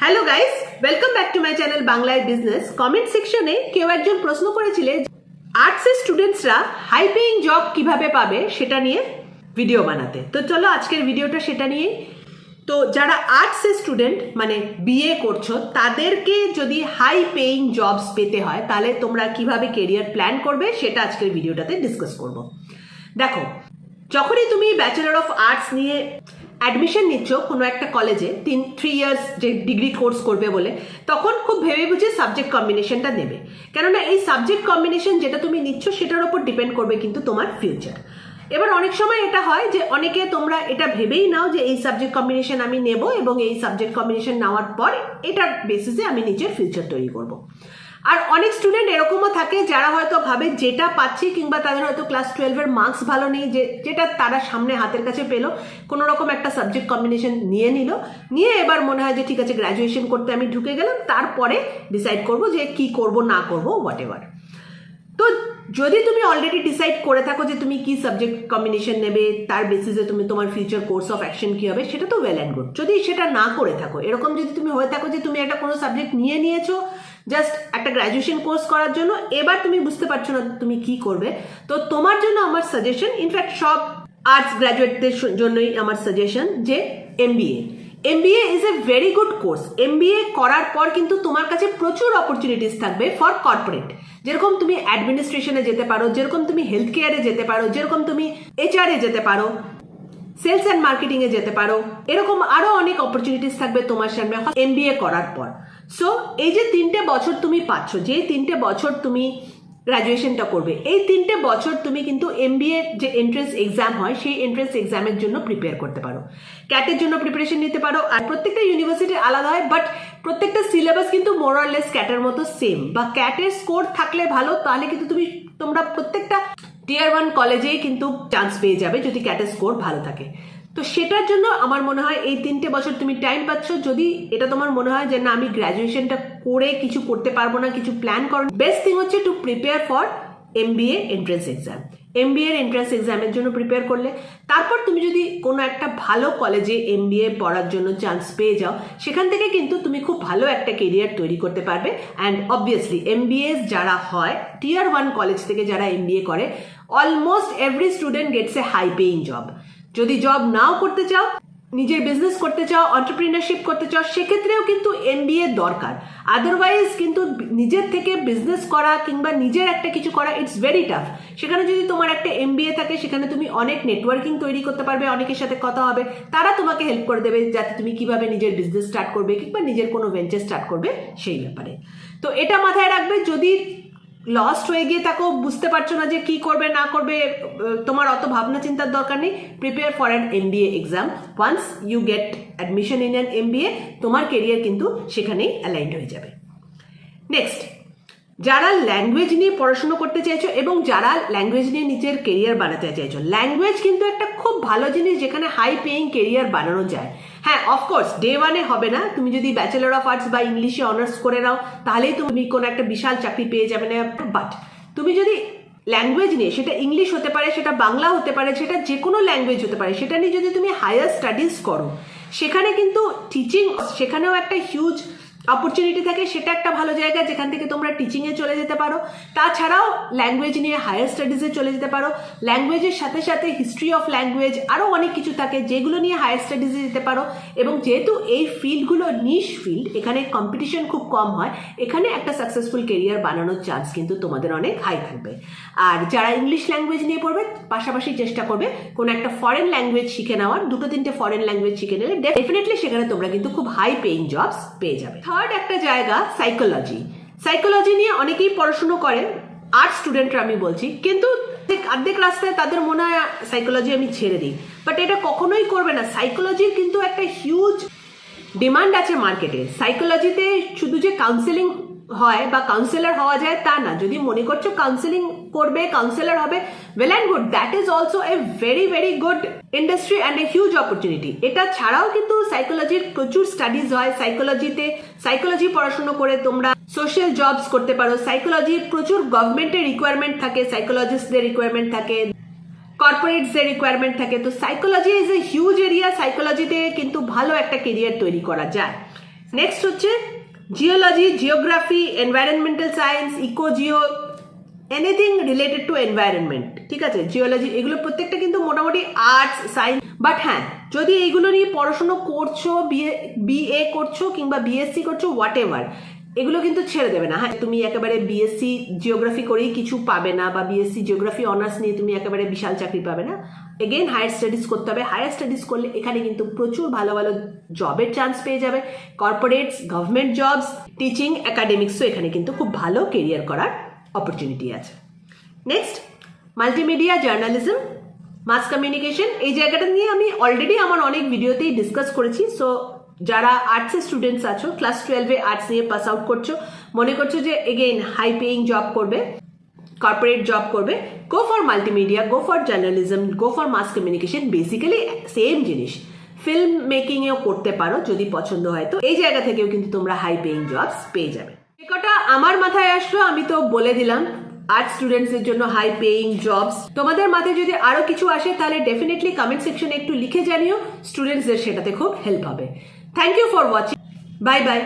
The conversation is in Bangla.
Hello guys, welcome back to my channel বাংলায় বিজনেস। কমেন্ট সেকশনে কেউ একজন প্রশ্ন করেছিলেন আর্টসের স্টুডেন্টসরা হাই পেইং জব কিভাবে পাবে সেটা নিয়ে ভিডিও বানাতে। তো চলো আজকের ভিডিওটা সেটা নিয়ে। তো যারা আর্টসের স্টুডেন্ট মানে বিএ করছো তাদেরকে যদি হাই পেইং জবস পেতে হয় তাহলে তোমরা কিভাবে কেরিয়ার প্ল্যান করবে সেটা আজকের ভিডিওটাতে ডিসকাস করব। দেখো, যখনই তুমি ব্যাচেলর অফ আর্টস নিয়ে অ্যাডমিশন নিচ্ছ কোনো একটা কলেজে 3 ইয়ার্স যে ডিগ্রি কোর্স করবে বলে, তখন খুব ভেবে বুঝে সাবজেক্ট কম্বিনেশনটা নেবে। কেননা এই সাবজেক্ট কম্বিনেশন যেটা তুমি নিচ্ছ সেটার উপর ডিপেন্ড করবে কিন্তু তোমার ফিউচার। এবার অনেক সময় এটা হয় যে অনেকে তোমরা এটা ভেবেই নাও যে এই সাবজেক্ট কম্বিনেশন আমি নেব এবং এই সাবজেক্ট কম্বিনেশন নেওয়ার পর এটার বেসিসে আমি নিজের ফিউচার তৈরি করব। আর অনেক স্টুডেন্ট এরকমও থাকে যারা হয়তো ভাবে যেটা পাচ্ছি, কিংবা তাদের হয়তো ক্লাস 12-এর মার্কস ভালো নেই, যেটা তারা সামনে হাতের কাছে পেলো, কোনো রকম একটা সাবজেক্ট কম্বিনেশন নিয়ে এবার মনে হয় যে ঠিক আছে গ্র্যাজুয়েশন করতে আমি ঢুকে গেলাম, তারপরে ডিসাইড করব যে কি করব না করব হোয়াট এভার। তো যদি তুমি অলরেডি ডিসাইড করে থাকো যে তুমি কি সাবজেক্ট কম্বিনেশন নেবে, তার বেসিসে তুমি তোমার ফিউচার কোর্স অফ অ্যাকশন কি হবে, সেটা তো ওয়েল অ্যান্ড গুড। যদি সেটা না করে থাকো, এরকম যদি তুমি হয়ে থাকো যে তুমি একটা কোনো সাবজেক্ট নিয়েছো জাস্ট একটা গ্র্যাজুয়েশন কোর্স করার জন্য, এবার তুমি বুঝতে পারছো না তুমি কি করবে, তো তোমার জন্য আমার সাজেশন, ইনফ্যাক্ট সব আর্টস গ্র্যাজুয়েটদের জন্যই আমার সাজেশন যে MBA is a very good course. MBA করার পর কিন্তু তোমার কাছে প্রচুর অপরচুনিটিস থাকবে ফর কর্পোরেট। যেরকম তুমি অ্যাডমিনিস্ট্রেশনে যেতে পারো, যেরকম তুমি হেলথ কেয়ারে যেতে পারো, যেরকম তুমি HR এ যেতে পারো, সেলস অ্যান্ড মার্কেটিং এ যেতে পারো, এরকম আরো অনেক অপরচুনিটিস থাকবে তোমার সামনে MBA করার পর। সো এই যে 3টে বছর তুমি পাচ্ছ, যে 3টে বছর তুমি গ্র্যাজুয়েশনটা করবে, এই 3টে বছর তুমি কিন্তু MBA যে এন্ট্রান্স এক্সাম হয় সেই এন্ট্রান্স এক্সামের জন্য প্রিপেয়ার করতে পারো, ক্যাটের জন্য প্রিপারেশন নিতে পারো। আর প্রত্যেকটা ইউনিভার্সিটি আলাদা হয়, বাট প্রত্যেকটা সিলেবাস কিন্তু মোর অর লেস ক্যাটের মতো সেম, বা ক্যাটের স্কোর থাকলে ভালো, তাহলে কিন্তু তোমরা প্রত্যেকটা টিয়ার 1 কলেজেই কিন্তু চান্স পেয়ে যাবে যদি ক্যাটের স্কোর ভালো থাকে। তো সেটার জন্য আমার মনে হয় এই 3টে বছর তুমি টাইম পাচ্ছ। যদি এটা তোমার মনে হয় যে না আমি গ্র্যাজুয়েশনটা করে কিছু করতে পারবো না, কিছু প্ল্যান করো, বেস্ট থিং হচ্ছে to prepare for MBA entrance exam. MBA এর এন্ট্রান্স এক্সামের জন্য প্রিপেয়ার করলে তারপর তুমি যদি কোনো একটা ভালো কলেজে MBA পড়ার জন্য চান্স পেয়ে যাও, সেখান থেকে কিন্তু তুমি খুব ভালো একটা কেরিয়ার তৈরি করতে পারবে। অ্যান্ড অবভিয়াসলি MBA যারা হয় টিয়ার 1 কলেজ থেকে যারা MBA করে, অলমোস্ট এভরি স্টুডেন্ট গেটস এ হাই পেইং জব। যদি জব নাও করতে চাও, নিজের বিজনেস করতে চাও, এন্টারপ্রেনারশিপ করতে চাও, সেক্ষেত্রেও কিন্তু MBA দরকার। আদারওয়াইজ কিন্তু নিজের থেকে বিজনেস করা কিংবা নিজের একটা কিছু করা ইটস ভেরি টাফ। সেখানে যদি তোমার একটা MBA থাকে, সেখানে তুমি অনেক নেটওয়ার্কিং তৈরি করতে পারবে, অনেকের সাথে কথা হবে, তারা তোমাকে হেল্প করে দেবে যাতে তুমি কিভাবে নিজের বিজনেস স্টার্ট করবে কিংবা নিজের কোনো ভেঞ্চার স্টার্ট করবে সেই ব্যাপারে। তো এটা মাথায় রাখবে। যদি লস্ট হয়ে গিয়ে থাকো, বুঝতে পারছো না যে কি করবে না করবে, তোমার অত ভাবনা চিন্তার দরকার নেই। Prepare for an MBA exam. Once you get admission in an MBA, তোমার কেরিয়ার কিন্তু সেখানেই অ্যালাইন্ড হয়ে যাবে। নেক্সট, যারা ল্যাঙ্গুয়েজ নিয়ে পড়াশোনা করতে চাইছো এবং যারা ল্যাঙ্গুয়েজ নিয়ে নিজের কেরিয়ার বানাতে চাইছো, ল্যাঙ্গুয়েজ কিন্তু একটা খুব ভালো জিনিস যেখানে হাই পেইং কেরিয়ার বানানো যায়। হ্যাঁ, অফকোর্স ডে 1-এ হবে না। তুমি যদি ব্যাচেলর অফ আর্টস বা ইংলিশে অনার্স করে নাও তাহলেই তুমি কোনো একটা বিশাল চাকরি পেয়ে যাবে না, বাট তুমি যদি ল্যাঙ্গুয়েজ নিয়ে, সেটা ইংলিশ হতে পারে, সেটা বাংলা হতে পারে, সেটা যে কোনো ল্যাঙ্গুয়েজ হতে পারে, সেটা নিয়ে যদি তুমি হায়ার স্টাডিজ করো, সেখানে কিন্তু টিচিং, সেখানেও একটা হিউজ অপরচুনিটি থাকে। সেটা একটা ভালো জায়গা যেখান থেকে তোমরা টিচিংয়ে চলে যেতে পারো। তাছাড়াও ল্যাঙ্গুয়েজ নিয়ে হায়ার স্টাডিজে চলে যেতে পারো। ল্যাঙ্গুয়েজের সাথে সাথে হিস্ট্রি অফ ল্যাঙ্গুয়েজ, আরও অনেক কিছু থাকে যেগুলো নিয়ে হায়ার স্টাডিজে যেতে পারো। এবং যেহেতু এই ফিল্ডগুলো নিশ ফিল্ড, এখানে কম্পিটিশন খুব কম হয়, এখানে একটা সাকসেসফুল কেরিয়ার বানানোর চান্স কিন্তু তোমাদের অনেক হাই থাকবে। আর যারা ইংলিশ ল্যাঙ্গুয়েজ নিয়ে পড়বে, পাশাপাশি চেষ্টা করবে কোনো একটা ফরেন ল্যাঙ্গুয়েজ শিখে নেওয়ার। 2-3টে ফরেন ল্যাঙ্গুয়েজ শিখে নিলে ডেফিনেটলি সেখানে তোমরা কিন্তু খুব হাই পেইং জবস পেয়ে যাবে। থার্ড একটা জায়গা সাইকোলজি নিয়ে অনেকেই পড়াশুনো করে, আর্টস স্টুডেন্টরা আমি বলছি, কিন্তু অর্ধেক রাস্তায় তাদের মনে হয় সাইকোলজি আমি ছেড়ে দিই, বাট এটা কখনোই করবে না। সাইকোলজির কিন্তু একটা হিউজ ডিমান্ড আছে মার্কেটে। সাইকোলজিতে শুধু যে কাউন্সেলিং হয় বা কাউন্সেলর হওয়া যায় তা না। যদি মনে করছো কাউন্সেলিং করবে, কাউন্সেলর হবে, well and good, that is also a very very good industry and a huge opportunity. এটা ছাড়াও কিন্তু সাইকোলজির প্রচুর স্টাডিজ হয়। সাইকোলজি পড়াশোনা করে তোমরা সোশ্যাল জবস করতে পারো। সাইকোলজির প্রচুর গভর্নমেন্টের রিকোয়ারমেন্ট থাকে, সাইকোলজিস্টদের রিকোয়ারমেন্ট থাকে, কর্পোরেটসের রিকোয়ারমেন্ট থাকে। তো psychology is a huge area. সাইকোলজিতে কিন্তু ভালো একটা কেরিয়ার তৈরি করা যায়। নেক্সট হচ্ছে জিওলজি, জিওগ্রাফি, এনভায়রনমেন্টাল সায়েন্স, ইকোজিও, এনিথিং রিলেটেড টু এনভায়রনমেন্ট, ঠিক আছে। জিওলজি এগুলো প্রত্যেকটা কিন্তু মোটামুটি আর্টস সায়েন্স। বাট হ্যাঁ, যদি এইগুলো নিয়ে পড়াশোনা করছো, বিএ করছো কিংবা বিএসসি করছো, হোয়াট এভার, এগুলো কিন্তু ছেড়ে দেবে না। হ্যাঁ, তুমি একেবারে বিএসসি জিওগ্রাফি করেই কিছু পাবে না, বা বিএসসি জিওগ্রাফি অনার্স নিয়ে তুমি একেবারে বিশাল চাকরি পাবে না। এগেইন হায়ার স্টাডিজ করতে হবে। হায়ার স্টাডিজ করলে এখানে কিন্তু প্রচুর ভালো ভালো জবের চান্স পেয়ে যাবে, কর্পোরেটস, গভর্নমেন্ট জবস, টিচিং, একাডেমিক্সও এখানে কিন্তু খুব ভালো কেরিয়ার করার অপরচুনিটি আছে। Next, multimedia, journalism, mass communication. এই জায়গাটা নিয়ে আমি অলরেডি আমার অনেক ভিডিওতেই ডিসকাস করেছি। সো যারা আর্টসের স্টুডেন্টস আছো, ক্লাস 12-এ আর্টস নিয়ে পাস আউট করছো, মনে করছো যে এগেইন হাই পেইং জব করবে, কর্পোরেট জব করবে, go for multimedia, go for journalism, go for mass communication. Basically same জিনিস, ফিল্ম মেকিংয়েও করতে পারো যদি পছন্দ হয়। তো এই জায়গা থেকেও কিন্তু তোমরা হাই পেইং জবস পেয়ে যাবে। যে কটা আমার মাথায় আসলো আমি তো বলে দিলাম আর্ট স্টুডেন্টসের জন্য হাই পেইং জবস। তোমাদের মাথায় যদি আরো কিছু আসে তাহলে ডেফিনেটলি কমেন্ট সেকশনে একটু লিখে জানিও, স্টুডেন্টসদের সেটাতে খুব হেল্প হবে। Thank you for watching, bye by.